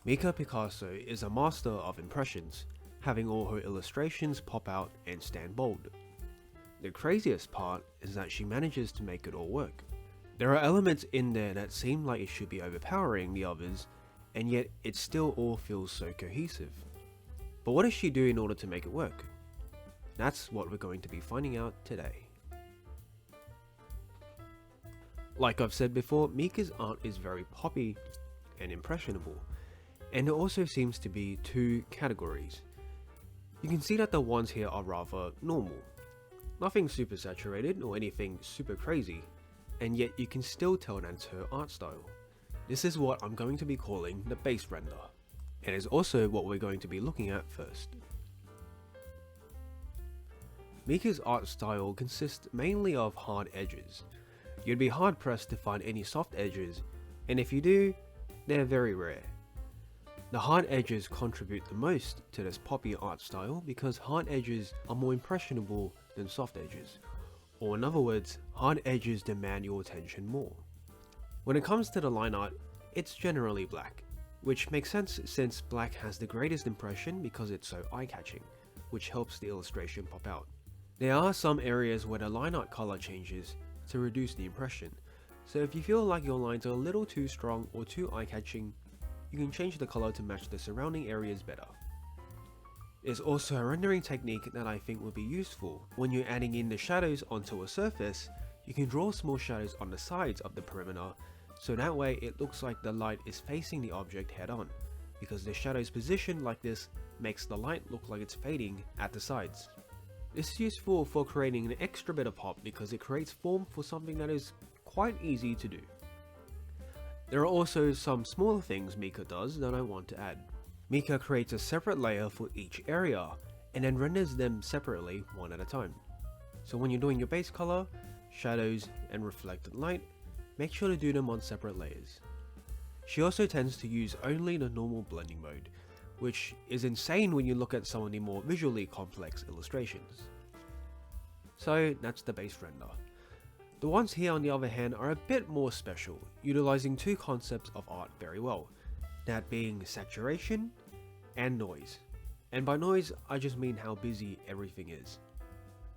Mika Pikazo is a master of impressions, having all her illustrations pop out and stand bold. The craziest part is that she manages to make it all work. There are elements in there that seem like it should be overpowering the others, and yet it still all feels so cohesive. But what does she do in order to make it work? That's what we're going to be finding out today. Like I've said before, Mika's art is very poppy and impressionable, and there also seems to be two categories. You can see that the ones here are rather normal, nothing super saturated or anything super crazy, and yet you can still tell that's her art style. This is what I'm going to be calling the base render, and is also what we're going to be looking at first. Mika's art style consists mainly of hard edges. You'd be hard pressed to find any soft edges, and if you do, they're very rare. The hard edges contribute the most to this poppy art style because hard edges are more impressionable than soft edges, or in other words, hard edges demand your attention more. When it comes to the line art, it's generally black, which makes sense since black has the greatest impression because it's so eye-catching, which helps the illustration pop out. There are some areas where the line art color changes to reduce the impression, so if you feel like your lines are a little too strong or too eye-catching, you can change the color to match the surrounding areas better. There's also a rendering technique that I think would be useful. When you're adding in the shadows onto a surface, you can draw small shadows on the sides of the perimeter, so that way it looks like the light is facing the object head on, because the shadows positioned like this makes the light look like it's fading at the sides. This is useful for creating an extra bit of pop because it creates form for something that is quite easy to do. There are also some smaller things Mika does that I want to add. Mika creates a separate layer for each area and then renders them separately one at a time. So when you're doing your base color, shadows and reflected light, make sure to do them on separate layers. She also tends to use only the normal blending mode, which is insane when you look at some of the more visually complex illustrations. So that's the base render. The ones here on the other hand are a bit more special, utilizing two concepts of art very well, that being saturation and noise. And by noise, I just mean how busy everything is.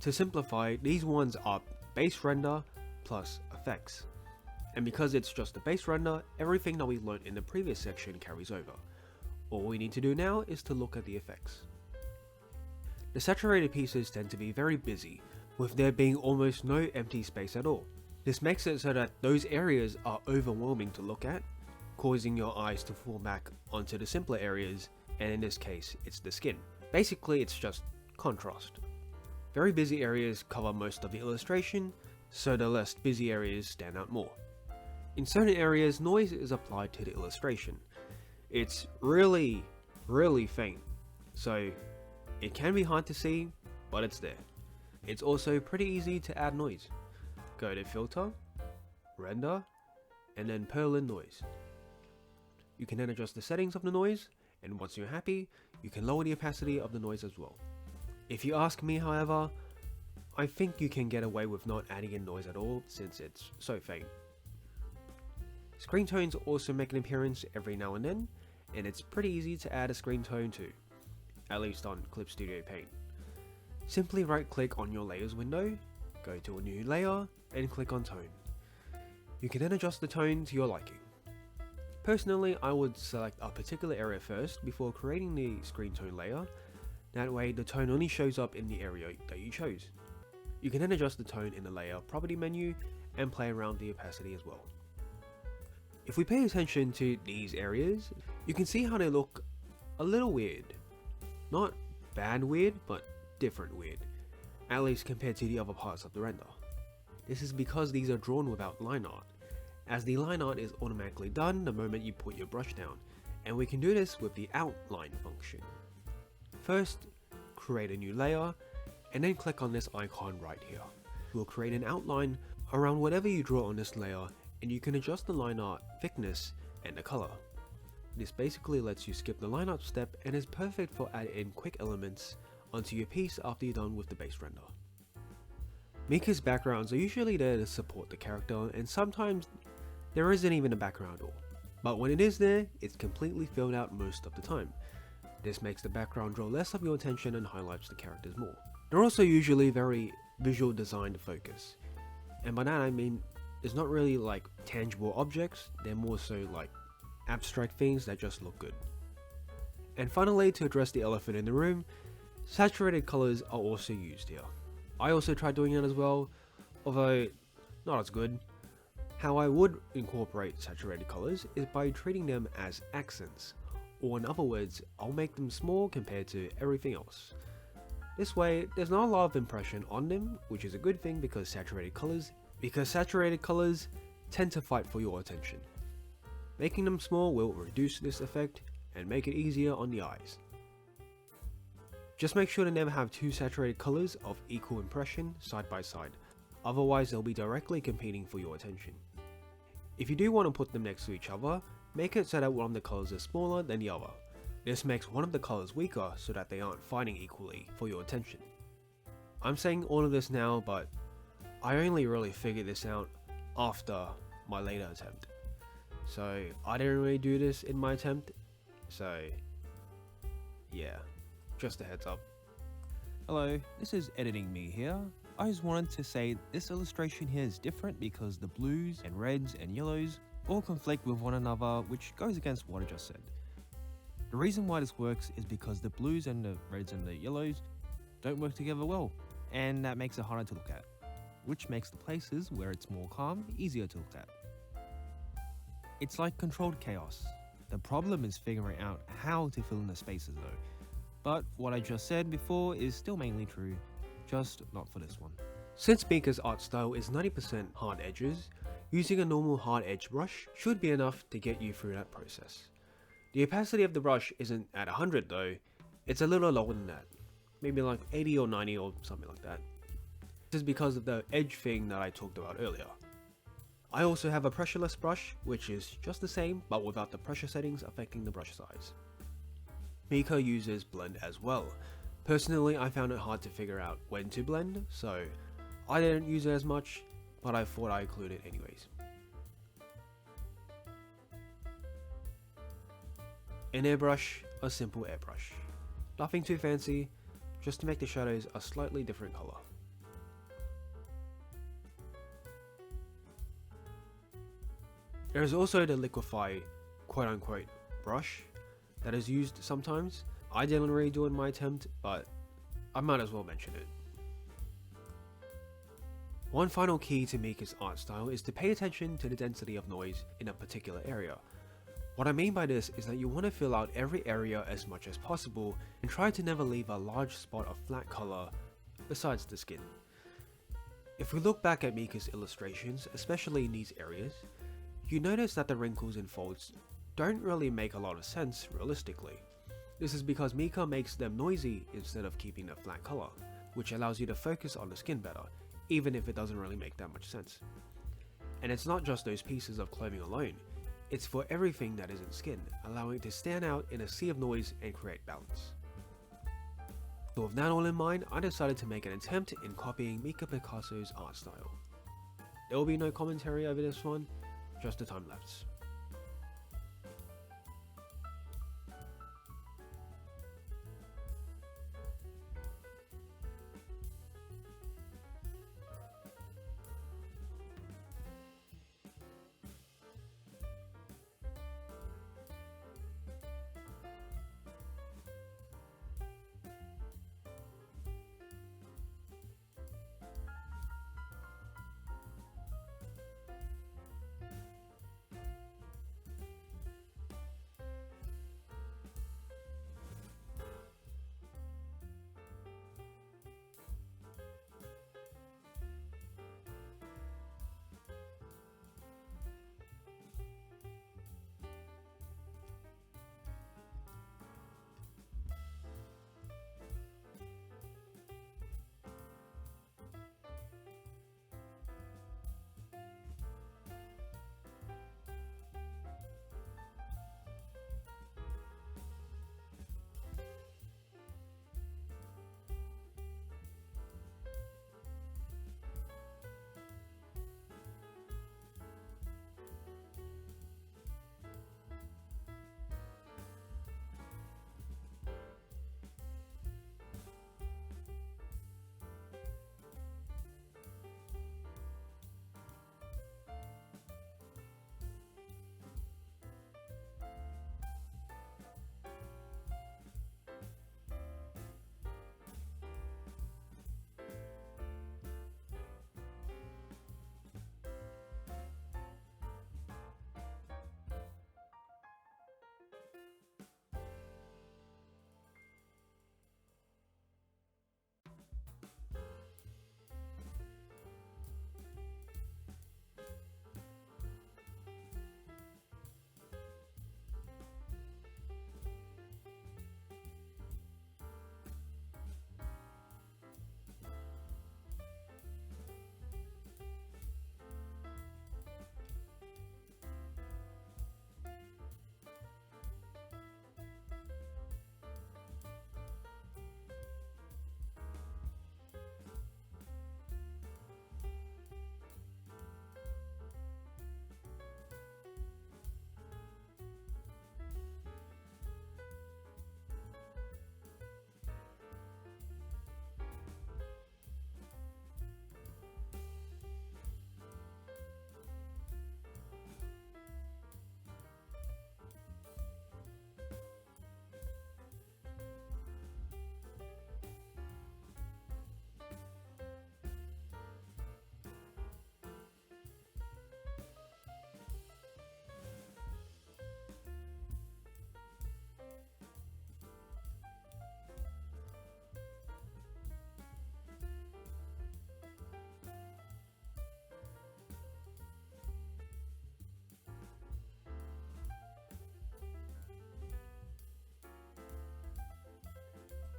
To simplify, these ones are base render plus effects. And because it's just a base render, everything that we learned in the previous section carries over. All we need to do now is to look at the effects. The saturated pieces tend to be very busy, with there being almost no empty space at all. This makes it so that those areas are overwhelming to look at, causing your eyes to fall back onto the simpler areas, and in this case, it's the skin. Basically, it's just contrast. Very busy areas cover most of the illustration, so the less busy areas stand out more. In certain areas, noise is applied to the illustration. It's really faint, so it can be hard to see, but it's there. It's also pretty easy to add noise. Go to Filter, Render, and then Perlin Noise. You can then adjust the settings of the noise, and once you're happy, you can lower the opacity of the noise as well. If you ask me, however, I think you can get away with not adding in noise at all since it's so faint. Screen tones also make an appearance every now and then, and it's pretty easy to add a screen tone too, at least on Clip Studio Paint. Simply right click on your layers window, go to a new layer, and click on tone. You can then adjust the tone to your liking. Personally, I would select a particular area first before creating the screen tone layer, that way the tone only shows up in the area that you chose. You can then adjust the tone in the layer property menu and play around the opacity as well. If we pay attention to these areas, you can see how they look a little weird. Not bad weird, but different weird, at least compared to the other parts of the render. This is because these are drawn without line art, as the line art is automatically done the moment you put your brush down, and we can do this with the outline function. First, create a new layer, and then click on this icon right here. We'll create an outline around whatever you draw on this layer, and you can adjust the line art thickness and the color. This basically lets you skip the line art step and is perfect for adding in quick elements onto your piece after you're done with the base render. Mika's backgrounds are usually there to support the character, and sometimes there isn't even a background at all. but when it is there, it's completely filled out most of the time. This makes the background draw less of your attention and highlights the characters more. They're also usually very visual design focus, and by that I mean it's not really like tangible objects, they're more so like abstract things that just look good. And finally, to address the elephant in the room, saturated colors are also used here. I also tried doing it as well, although not as good. How I would incorporate saturated colors is by treating them as accents, or in other words, I'll make them small compared to everything else. This way, there's not a lot of impression on them, which is a good thing because saturated colors tend to fight for your attention. Making them small will reduce this effect and make it easier on the eyes. Just make sure to never have two saturated colors of equal impression side by side, otherwise they'll be directly competing for your attention. If you do want to put them next to each other, make it so that one of the colors is smaller than the other. This makes one of the colors weaker so that they aren't fighting equally for your attention. I'm saying all of this now, but I only really figured this out after my later attempt. So I didn't really do this in my attempt, so yeah, just a heads up. Hello, this is Editing Me here. I just wanted to say this illustration here is different because the blues and reds and yellows all conflict with one another, which goes against what I just said. The reason why this works is because the blues and the reds and the yellows don't work together well, and that makes it harder to look at, which makes the places where it's more calm easier to look at. It's like controlled chaos. The problem is figuring out how to fill in the spaces though. But what I just said before is still mainly true, just not for this one. Since Mika's art style is 90% hard edges, using a normal hard edge brush should be enough to get you through that process. The opacity of the brush isn't at 100 though, it's a little lower than that. Maybe like 80 or 90 or something like that. This is because of the edge thing that I talked about earlier. I also have a pressureless brush, which is just the same but without the pressure settings affecting the brush size. Mika uses blend as well. Personally, I found it hard to figure out when to blend, so I didn't use it as much, but I thought I'd include it anyways. An airbrush, a simple airbrush. Nothing too fancy, just to make the shadows a slightly different color. There is also the liquify quote-unquote brush that is used sometimes. I didn't really do it in my attempt, but I might as well mention it. One final key to Mika's art style is to pay attention to the density of noise in a particular area. What I mean by this is that you want to fill out every area as much as possible and try to never leave a large spot of flat color besides the skin. If we look back at Mika's illustrations, especially in these areas, you notice that the wrinkles and folds don't really make a lot of sense realistically. This is because Mika makes them noisy instead of keeping a flat color, which allows you to focus on the skin better, even if it doesn't really make that much sense. And it's not just those pieces of clothing alone, it's for everything that isn't skin, allowing it to stand out in a sea of noise and create balance. So with that all in mind, I decided to make an attempt in copying Mika Pikazo's art style. There will be no commentary over this one, just a time lapse.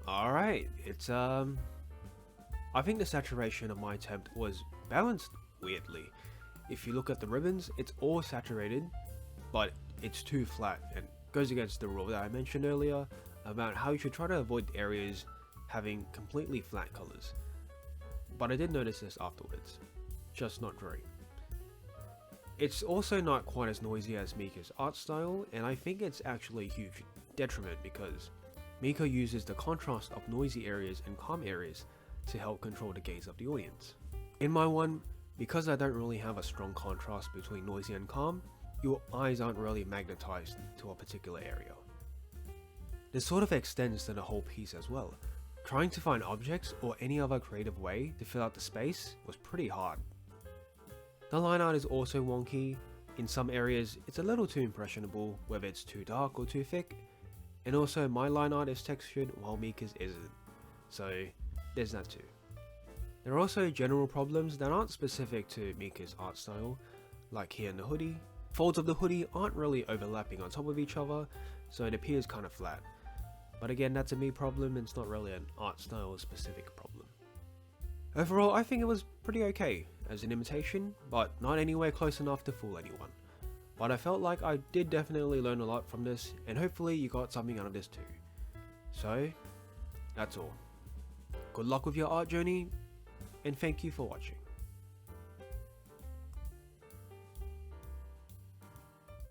Alright, it's I think the saturation of my attempt was balanced weirdly. If you look at the ribbons, it's all saturated, but it's too flat and goes against the rule that I mentioned earlier about how you should try to avoid areas having completely flat colors. But I did notice this afterwards, just not very. It's also not quite as noisy as Mika's art style, and I think it's actually a huge detriment because Mika uses the contrast of noisy areas and calm areas to help control the gaze of the audience. In my one, because I don't really have a strong contrast between noisy and calm, your eyes aren't really magnetized to a particular area. This sort of extends to the whole piece as well. Trying to find objects or any other creative way to fill out the space was pretty hard. The line art is also wonky. In some areas, it's a little too impressionable, whether it's too dark or too thick. And also, my line art is textured while Mika's isn't. So, there's that too. There are also general problems that aren't specific to Mika's art style, like here in the hoodie. Folds of the hoodie aren't really overlapping on top of each other, so it appears kind of flat. But again, that's a me problem, and it's not really an art style specific problem. Overall, I think it was pretty okay as an imitation, but not anywhere close enough to fool anyone. But I felt like I did definitely learn a lot from this, and hopefully you got something out of this too. So, that's all. Good luck with your art journey, and thank you for watching.